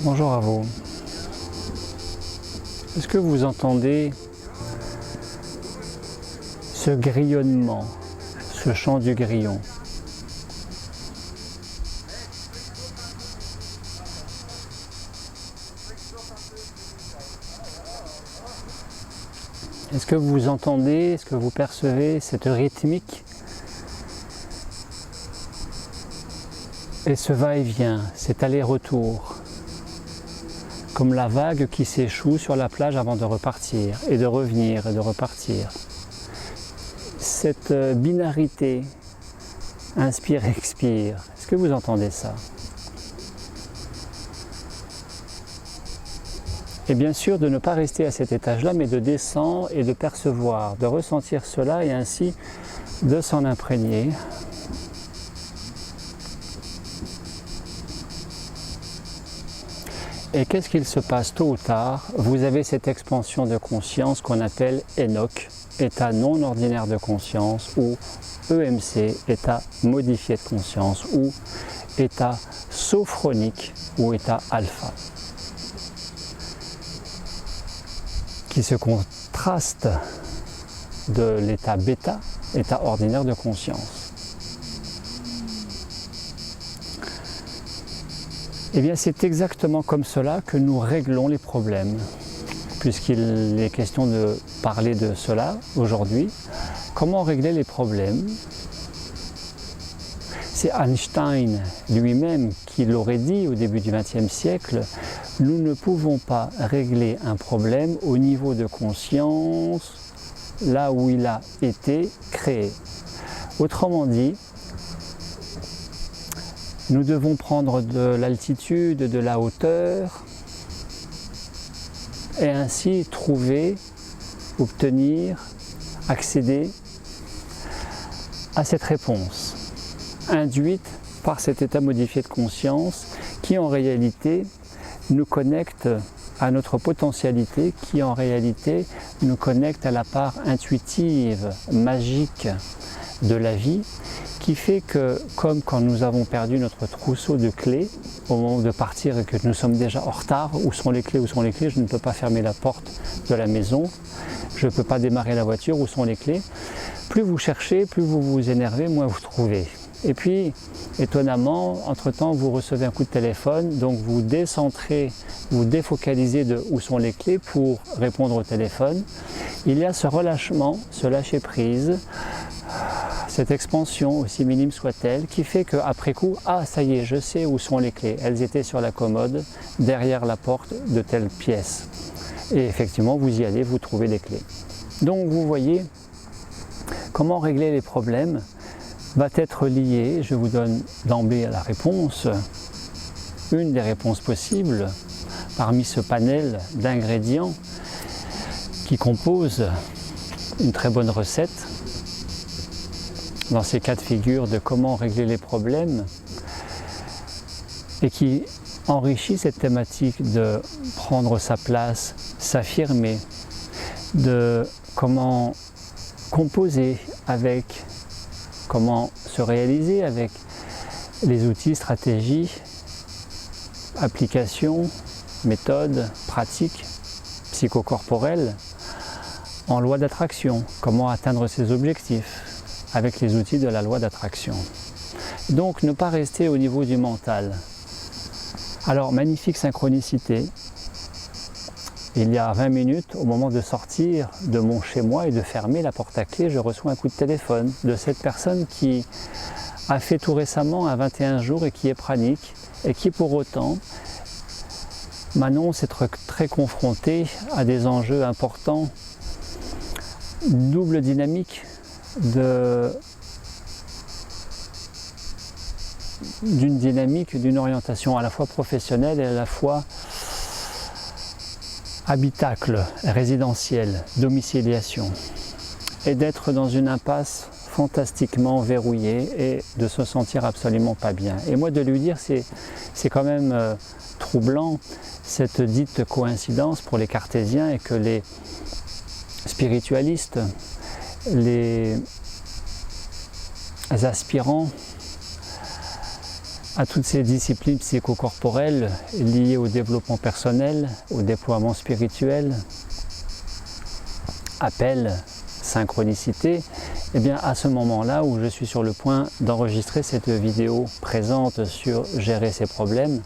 Bonjour à vous. Est-ce que vous entendez ce grillonnement, ce chant du grillon? Est-ce que vous entendez, est-ce que vous percevez cette rythmique et ce va-et-vient, cet aller-retour, comme la vague qui s'échoue sur la plage avant de repartir, et de revenir et de repartir. Cette binarité, inspire-expire, est-ce que vous entendez ça? Et bien sûr de ne pas rester à cet étage-là, mais de descendre et de percevoir, de ressentir cela et ainsi de s'en imprégner. Et qu'est-ce qu'il se passe tôt ou tard? Vous avez cette expansion de conscience qu'on appelle ENOC, état non ordinaire de conscience, ou EMC, état modifié de conscience, ou état sophronique, ou état alpha, qui se contraste de l'état bêta, état ordinaire de conscience. Eh bien, c'est exactement comme cela que nous réglons les problèmes, puisqu'il est question de parler de cela aujourd'hui. Comment régler les problèmes? C'est Einstein lui-même qui l'aurait dit au début du XXe siècle. Nous ne pouvons pas régler un problème au niveau de conscience, là où il a été créé. Autrement dit, nous devons prendre de l'altitude, de la hauteur, et ainsi trouver, obtenir, accéder à cette réponse, induite par cet état modifié de conscience qui en réalité nous connecte à notre potentialité, qui en réalité nous connecte à la part intuitive, magique de la vie, qui fait que, comme quand nous avons perdu notre trousseau de clés au moment de partir et que nous sommes déjà en retard, où sont les clés, où sont les clés, je ne peux pas fermer la porte de la maison, je ne peux pas démarrer la voiture, où sont les clés? Plus vous cherchez, plus vous vous énervez, moins vous trouvez. Et puis, étonnamment, entre-temps, vous recevez un coup de téléphone, donc vous décentrez, vous défocalisez de où sont les clés pour répondre au téléphone. Il y a ce relâchement, ce lâcher-prise, cette expansion, aussi minime soit-elle, qui fait qu'après coup, ah ça y est, je sais où sont les clés. Elles étaient sur la commode, derrière la porte de telle pièce. Et effectivement, vous y allez, vous trouvez les clés. Donc vous voyez, comment régler les problèmes va être lié, je vous donne d'emblée la réponse, une des réponses possibles, parmi ce panel d'ingrédients qui composent une très bonne recette, dans ces cas de figure de comment régler les problèmes, et qui enrichit cette thématique de prendre sa place, s'affirmer, de comment composer avec, comment se réaliser avec les outils, stratégies, applications, méthodes, pratiques, psychocorporelles, en loi d'attraction, comment atteindre ses objectifs avec les outils de la loi d'attraction. Donc ne pas rester au niveau du mental. Alors magnifique synchronicité, il y a 20 minutes, au moment de sortir de mon chez-moi et de fermer la porte à clé, je reçois un coup de téléphone de cette personne qui a fait tout récemment un 21 jours et qui est pranique et qui pour autant m'annonce être très confrontée à des enjeux importants, double dynamique d'une dynamique, d'une orientation à la fois professionnelle et à la fois habitacle, résidentiel, domiciliation, et d'être dans une impasse fantastiquement verrouillée et de se sentir absolument pas bien. Et moi de lui dire, c'est quand même troublant cette dite coïncidence pour les cartésiens et que les spiritualistes, les aspirants à toutes ces disciplines psychocorporelles liées au développement personnel, au déploiement spirituel, appel, synchronicité, et bien à ce moment-là où je suis sur le point d'enregistrer cette vidéo présente sur gérer ses problèmes,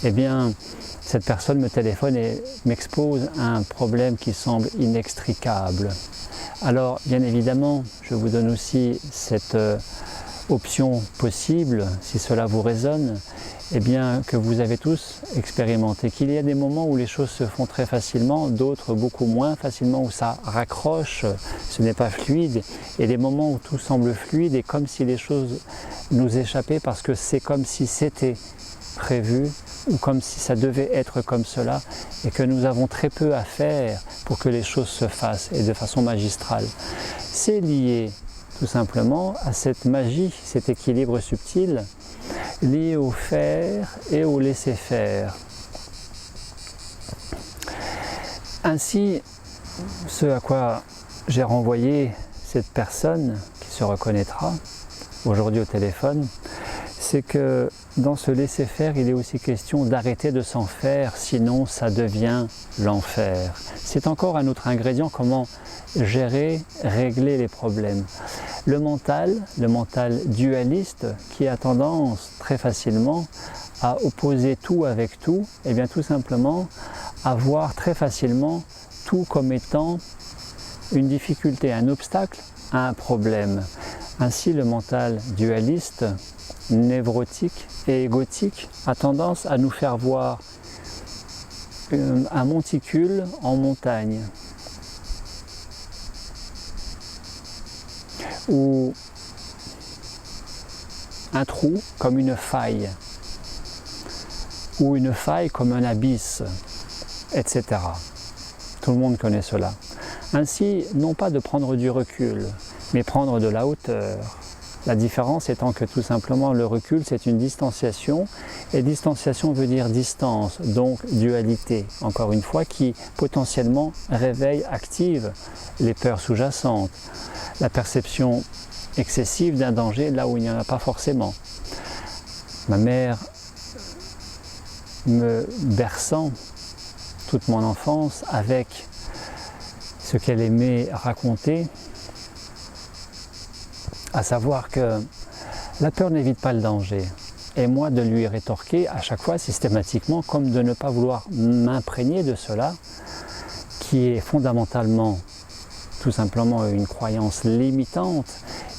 et bien cette personne me téléphone et m'expose à un problème qui semble inextricable. Alors bien évidemment, je vous donne aussi cette option possible, si cela vous résonne, eh bien que vous avez tous expérimenté, qu'il y a des moments où les choses se font très facilement, d'autres beaucoup moins facilement, où ça raccroche, ce n'est pas fluide, et des moments où tout semble fluide et comme si les choses nous échappaient parce que c'est comme si c'était prévu ou comme si ça devait être comme cela et que nous avons très peu à faire pour que les choses se fassent et de façon magistrale. C'est lié tout simplement à cette magie, cet équilibre subtil lié au faire et au laisser faire. Ainsi, ce à quoi j'ai renvoyé cette personne qui se reconnaîtra aujourd'hui au téléphone, c'est que dans ce laisser-faire, il est aussi question d'arrêter de s'en faire, sinon ça devient l'enfer. C'est encore un autre ingrédient, comment gérer, régler les problèmes. Le mental dualiste, qui a tendance très facilement à opposer tout avec tout, et bien tout simplement à voir très facilement tout comme étant une difficulté, un obstacle à un problème. Ainsi, le mental dualiste, névrotique et égotique a tendance à nous faire voir un monticule en montagne, ou un trou comme une faille, ou une faille comme un abysse, etc. Tout le monde connaît cela. Ainsi, non pas de prendre du recul, mais prendre de la hauteur. La différence étant que tout simplement le recul c'est une distanciation, et distanciation veut dire distance, donc dualité, encore une fois, qui potentiellement réveille, active les peurs sous-jacentes, la perception excessive d'un danger là où il n'y en a pas forcément. Ma mère me berçant toute mon enfance avec ce qu'elle aimait raconter, à savoir que la peur n'évite pas le danger. Et moi de lui rétorquer à chaque fois systématiquement, comme de ne pas vouloir m'imprégner de cela, qui est fondamentalement tout simplement une croyance limitante,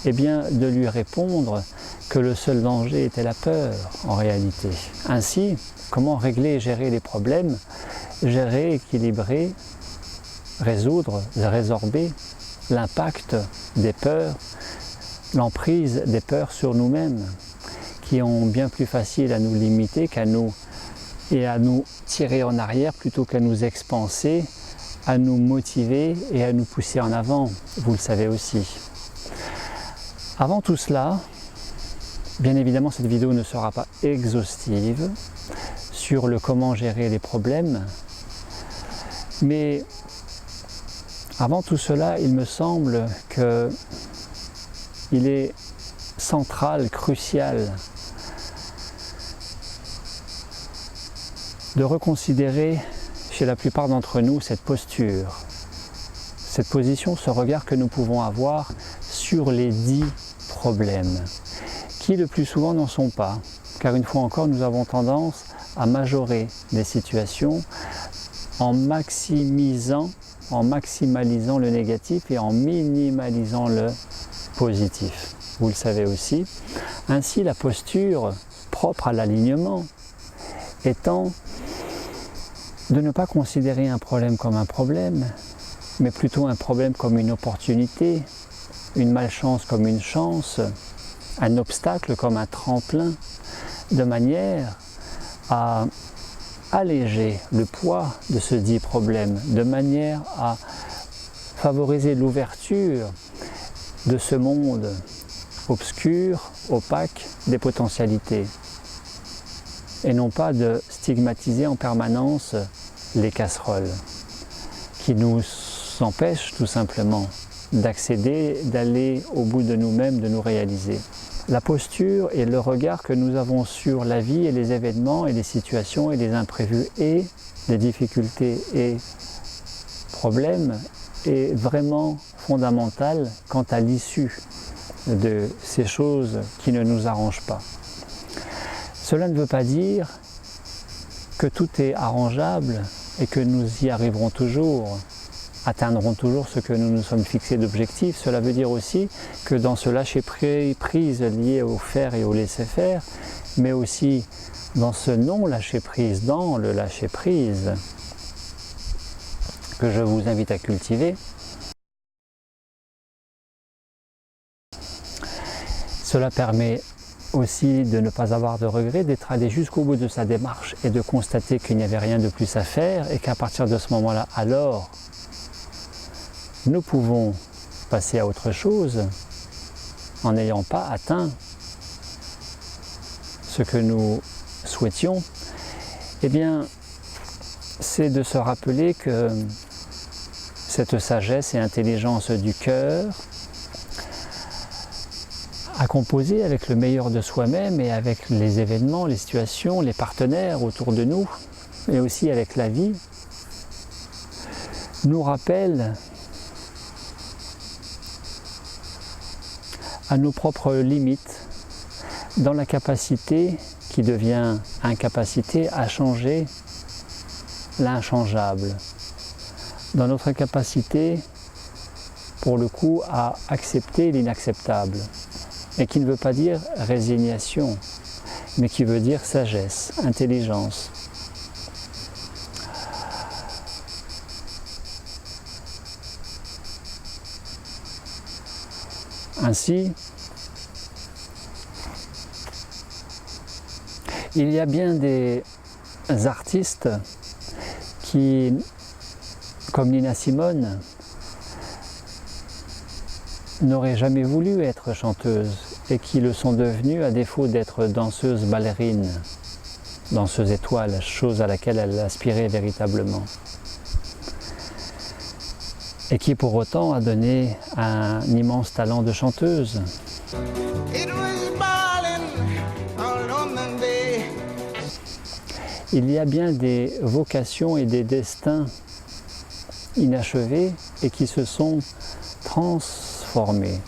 et bien de lui répondre que le seul danger était la peur en réalité. Ainsi, comment régler et gérer les problèmes, gérer, équilibrer, résoudre, résorber l'impact des peurs, l'emprise des peurs sur nous-mêmes, qui ont bien plus facile à nous limiter qu'à nous et à nous tirer en arrière plutôt qu'à nous expanser, à nous motiver et à nous pousser en avant, vous le savez aussi. Avant tout cela, bien évidemment cette vidéo ne sera pas exhaustive sur le comment gérer les problèmes, mais avant tout cela, il me semble que il est central, crucial de reconsidérer chez la plupart d'entre nous cette posture, cette position, ce regard que nous pouvons avoir sur les dits problèmes, qui le plus souvent n'en sont pas, car une fois encore nous avons tendance à majorer des situations en maximalisant le négatif et en minimalisant le positif. Vous le savez aussi. Ainsi, la posture propre à l'alignement étant de ne pas considérer un problème comme un problème, mais plutôt un problème comme une opportunité, une malchance comme une chance, un obstacle comme un tremplin, de manière à alléger le poids de ce dit problème, de manière à favoriser l'ouverture de ce monde obscur, opaque, des potentialités, et non pas de stigmatiser en permanence les casseroles, qui nous empêchent tout simplement d'accéder, d'aller au bout de nous-mêmes, de nous réaliser. la posture et le regard que nous avons sur la vie et les événements et les situations et les imprévus et les difficultés et problèmes est vraiment fondamental quant à l'issue de ces choses qui ne nous arrangent pas. Cela ne veut pas dire que tout est arrangeable et que nous y arriverons toujours, atteindrons toujours ce que nous nous sommes fixés d'objectifs. Cela veut dire aussi que dans ce lâcher-prise lié au faire et au laisser-faire, mais aussi dans ce non-lâcher-prise, dans le lâcher-prise que je vous invite à cultiver, cela permet aussi de ne pas avoir de regrets, d'être allé jusqu'au bout de sa démarche et de constater qu'il n'y avait rien de plus à faire et qu'à partir de ce moment-là, alors, nous pouvons passer à autre chose en n'ayant pas atteint ce que nous souhaitions. Eh bien, c'est de se rappeler que cette sagesse et intelligence du cœur à composer avec le meilleur de soi-même et avec les événements, les situations, les partenaires autour de nous, et aussi avec la vie, nous rappelle à nos propres limites dans la capacité qui devient incapacité à changer l'inchangeable, dans notre capacité pour le coup à accepter l'inacceptable, et qui ne veut pas dire résignation, mais qui veut dire sagesse, intelligence. Ainsi, il y a bien des artistes qui, comme Nina Simone, n'auraient jamais voulu être chanteuses et qui le sont devenues à défaut d'être danseuses ballerines, danseuses étoiles, chose à laquelle elles aspiraient véritablement. Et qui pour autant a donné un immense talent de chanteuse. Il y a bien des vocations et des destins inachevés et qui se sont transformés,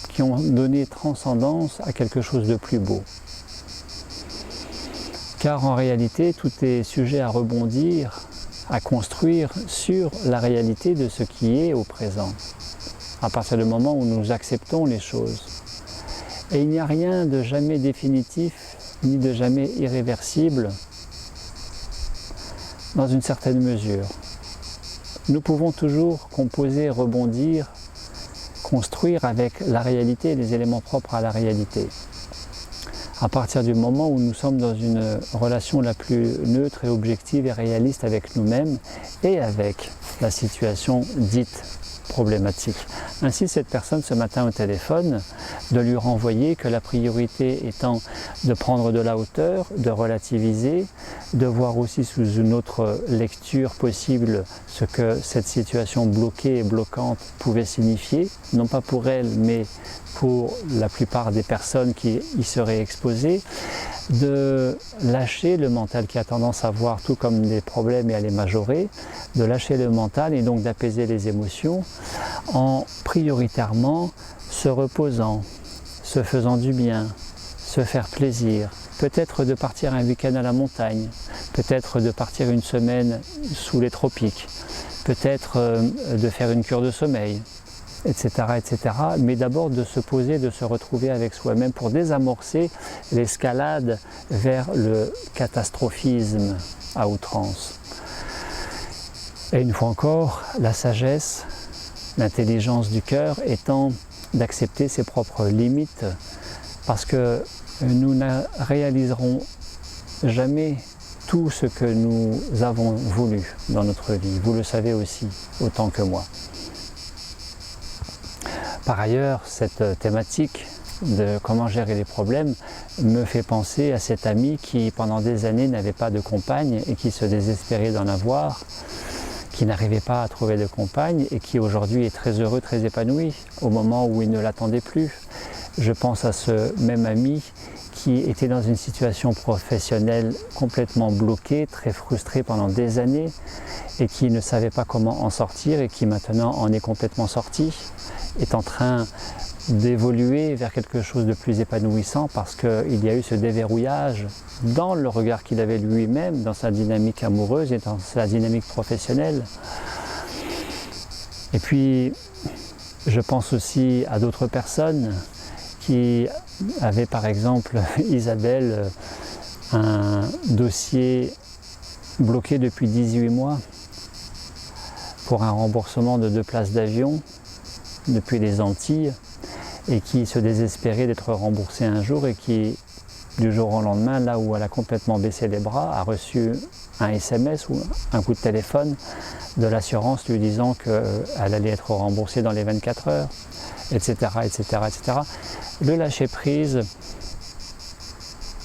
qui ont donné transcendance à quelque chose de plus beau. Car en réalité, tout est sujet à rebondir, à construire sur la réalité de ce qui est au présent, à partir du moment où nous acceptons les choses. Et il n'y a rien de jamais définitif, ni de jamais irréversible, dans une certaine mesure. Nous pouvons toujours composer, rebondir, construire avec la réalité et les éléments propres à la réalité. À partir du moment où nous sommes dans une relation la plus neutre et objective et réaliste avec nous-mêmes et avec la situation dite problématique. Ainsi, cette personne ce matin au téléphone, de lui renvoyer que la priorité étant de prendre de la hauteur, de relativiser, de voir aussi sous une autre lecture possible ce que cette situation bloquée et bloquante pouvait signifier, non pas pour elle, mais pour la plupart des personnes qui y seraient exposées, de lâcher le mental qui a tendance à voir tout comme des problèmes et à les majorer, de lâcher le mental et donc d'apaiser les émotions en prioritairement se reposant, se faisant du bien, se faire plaisir, peut-être de partir un week-end à la montagne, peut-être de partir une semaine sous les tropiques, peut-être de faire une cure de sommeil, etc., etc. Mais d'abord de se poser, de se retrouver avec soi-même pour désamorcer l'escalade vers le catastrophisme à outrance. Et une fois encore, la sagesse, l'intelligence du cœur étant d'accepter ses propres limites, parce que nous ne réaliserons jamais tout ce que nous avons voulu dans notre vie. Vous le savez aussi, autant que moi. Par ailleurs, cette thématique de comment gérer les problèmes me fait penser à cet ami qui pendant des années n'avait pas de compagne et qui se désespérait d'en avoir, qui n'arrivait pas à trouver de compagne et qui aujourd'hui est très heureux, très épanoui au moment où il ne l'attendait plus. Je pense à ce même ami qui était dans une situation professionnelle complètement bloquée, très frustré pendant des années et qui ne savait pas comment en sortir et qui maintenant en est complètement sorti, est en train d'évoluer vers quelque chose de plus épanouissant parce qu'il y a eu ce déverrouillage dans le regard qu'il avait lui-même, dans sa dynamique amoureuse et dans sa dynamique professionnelle. Et puis, je pense aussi à d'autres personnes qui avaient par exemple, Isabelle, un dossier bloqué depuis 18 mois pour un remboursement de 2 places d'avion depuis les Antilles et qui se désespérait d'être remboursée un jour et qui, du jour au lendemain, là où elle a complètement baissé les bras, a reçu un SMS ou un coup de téléphone de l'assurance lui disant qu'elle allait être remboursée dans les 24 heures, etc., etc., etc. Le lâcher-prise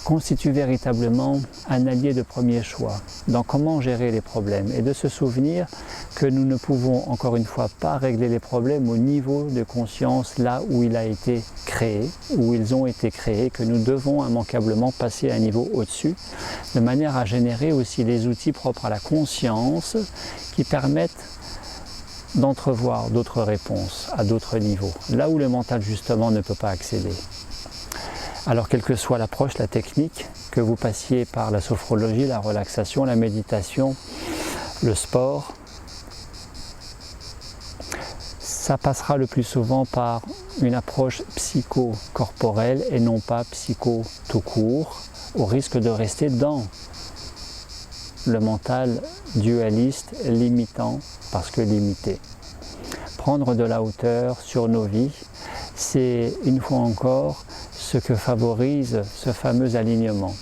constitue véritablement un allié de premier choix dans comment gérer les problèmes et de se souvenir que nous ne pouvons encore une fois pas régler les problèmes au niveau de conscience là où il a été créé, où ils ont été créés, que nous devons immanquablement passer à un niveau au-dessus de manière à générer aussi les outils propres à la conscience qui permettent d'entrevoir d'autres réponses à d'autres niveaux, là où le mental justement ne peut pas accéder. Alors quelle que soit l'approche, la technique, que vous passiez par la sophrologie, la relaxation, la méditation, le sport, ça passera le plus souvent par une approche psycho-corporelle et non pas psycho tout court, au risque de rester dans le mental dualiste, limitant, parce que limité. Prendre de la hauteur sur nos vies, c'est une fois encore ce que favorise ce fameux alignement,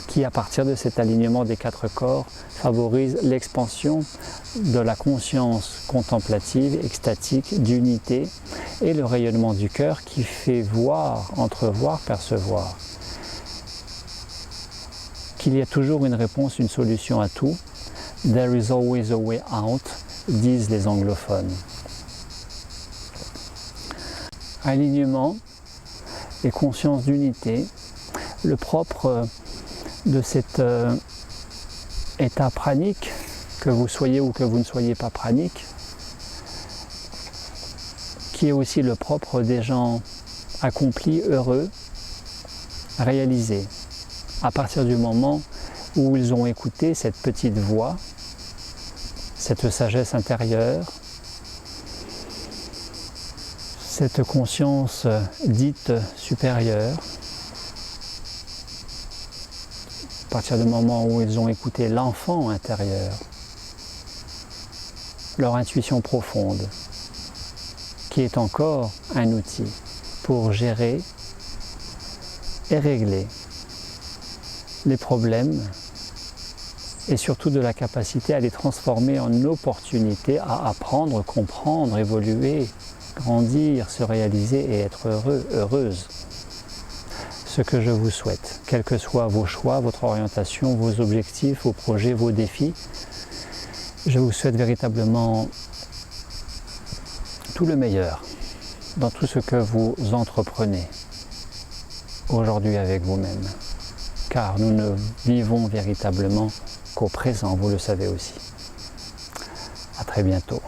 qui à partir de cet alignement des 4 corps favorise l'expansion de la conscience contemplative, extatique, d'unité et le rayonnement du cœur qui fait voir, entrevoir, percevoir qu'il y a toujours une réponse, une solution à tout. There is always a way out, disent les anglophones. Alignement et conscience d'unité, le propre de cet état pranique, que vous soyez ou que vous ne soyez pas pranique, qui est aussi le propre des gens accomplis, heureux, réalisés, à partir du moment où ils ont écouté cette petite voix, cette sagesse intérieure, cette conscience dite supérieure, à partir du moment où ils ont écouté l'enfant intérieur, leur intuition profonde, qui est encore un outil pour gérer et régler les problèmes et surtout de la capacité à les transformer en opportunités à apprendre, comprendre, évoluer, grandir, se réaliser et être heureux, heureuse. Ce que je vous souhaite, quels que soient vos choix, votre orientation, vos objectifs, vos projets, vos défis, je vous souhaite véritablement tout le meilleur dans tout ce que vous entreprenez aujourd'hui avec vous-même. Car nous ne vivons véritablement qu'au présent, vous le savez aussi. À très bientôt.